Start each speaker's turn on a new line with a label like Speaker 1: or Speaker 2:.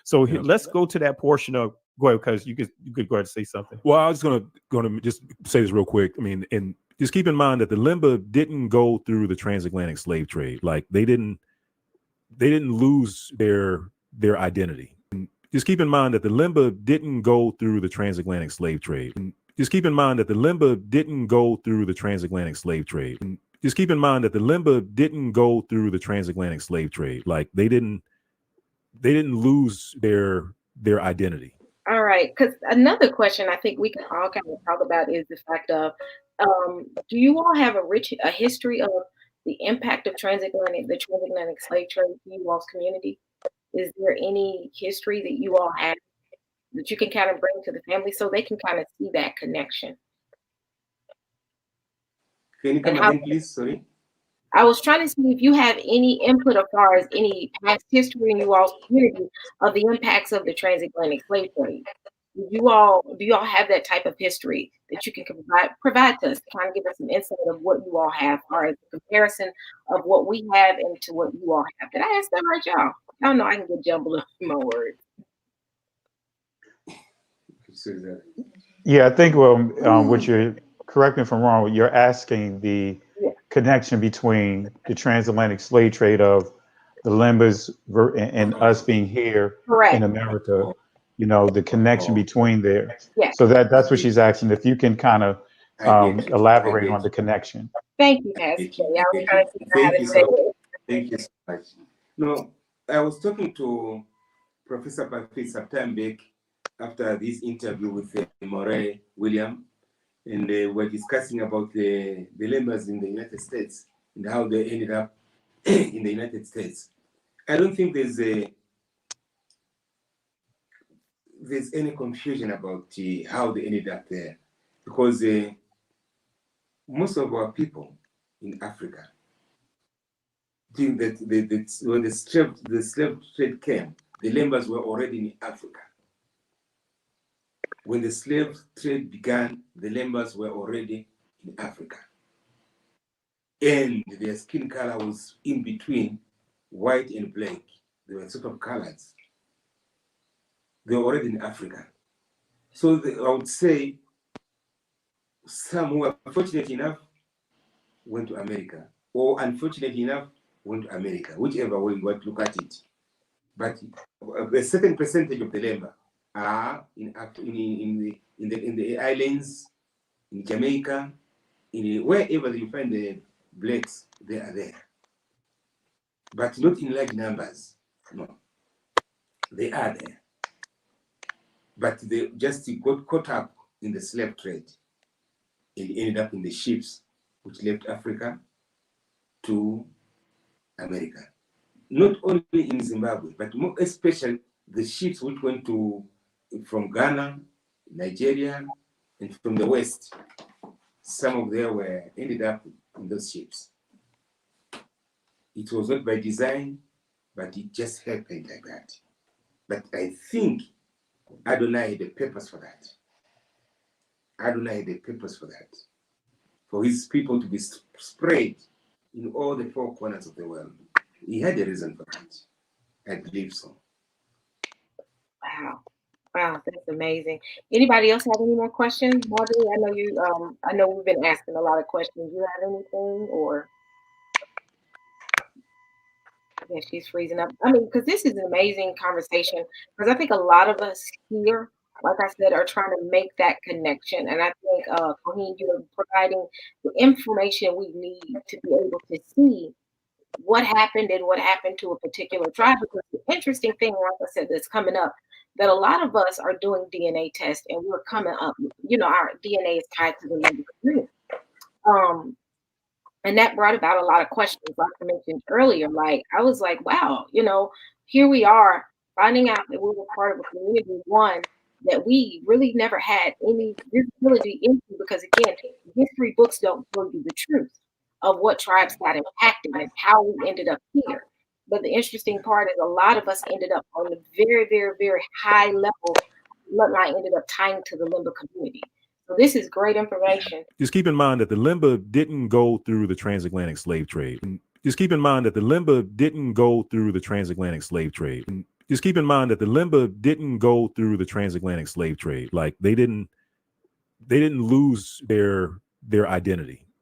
Speaker 1: So let's go to that portion of go ahead, because you could go ahead and say something.
Speaker 2: Well, I was gonna just say this real quick. I mean, and just keep in mind that the Lemba didn't go through the transatlantic slave trade. Like they didn't lose their identity. And just keep in mind that the Lemba didn't go through the transatlantic slave trade. And just keep in mind that the Lemba didn't go through the transatlantic slave trade. And just keep in mind that the Lemba didn't go through the transatlantic slave trade. Like they didn't lose their identity.
Speaker 3: All right, because another question I think we can all kind of talk about is the fact of, do you all have a history of the impact of the transatlantic slave trade to you all's community? Is there any history that you all have that you can kind of bring to the family so they can kind of see that connection?
Speaker 4: Can you come again, please? Sorry.
Speaker 3: I was trying to see if you have any input as far as any past history in you all's community of the impacts of the transatlantic slave trade. Do you all have that type of history that you can provide to us to kind of give us some insight of what you all have, or as a comparison of what we have and to what you all have? Did I ask that right, y'all? Y'all know I can get jumbled up in my words.
Speaker 5: Yeah, I think what you're, correct me if I'm wrong, you're asking the connection between the transatlantic slave trade of the Lembas and us being here in America, you know, the connection between there.
Speaker 3: Yeah.
Speaker 5: So that's what she's asking, if you can kind of elaborate on the connection.
Speaker 3: Thank you, Pastor.
Speaker 4: Thank you so much. No, I was talking to Professor Patrice sometime back after this interview with Moray William, and we're discussing about the Lembas in the United States and how they ended up in the United States. I don't think there's any confusion about how they ended up there, because most of our people in Africa think that when the slave trade came, the Lembas were already in Africa. When the slave trade began, the Lembas were already in Africa. And their skin color was in between white and black. They were sort of colors. They were already in Africa. So I would say some who were fortunate enough went to America, or unfortunate enough went to America, whichever way you want to look at it. But a certain percentage of the Lemba are in the islands, in Jamaica, wherever you find the blacks, they are there. But not in large numbers. No, they are there. But they just got caught up in the slave trade and ended up in the ships which left Africa to America. Not only in Zimbabwe, but more especially the ships which went from Ghana, Nigeria, and from the West. Some of them ended up in those ships. It was not by design, but it just happened like that. But I think Adonai had a purpose for that. Adonai had a purpose for that. For his people to be spread in all the four corners of the world. He had a reason for that. I believe so.
Speaker 3: Wow, that's amazing. Anybody else have any more questions? Marjorie, I know you. I know we've been asking a lot of questions. You have anything, or? Yeah, she's freezing up. I mean, because this is an amazing conversation. Because I think a lot of us here, like I said, are trying to make that connection. And I think, Corinne, you're providing the information we need to be able to see what happened and what happened to a particular tribe. Because the interesting thing, like I said, that's coming up, that a lot of us are doing DNA tests and we're coming up, our DNA is tied to the Lemba community. And that brought about a lot of questions, like I mentioned earlier. Like, I was like, wow, here we are finding out that we were part of a community, one that we really never had any visibility into, because again, history books don't tell you the truth of what tribes got impacted and how we ended up here. But the interesting part is a lot of us ended up on a very, very, very high level bloodline, ended up tying to the Lemba community. So this is great information.
Speaker 2: Just keep in mind that the Lemba didn't go through the transatlantic slave trade. And just keep in mind that the Lemba didn't go through the transatlantic slave trade. And just keep in mind that the Lemba didn't go through the transatlantic slave trade. Like they didn't lose their identity.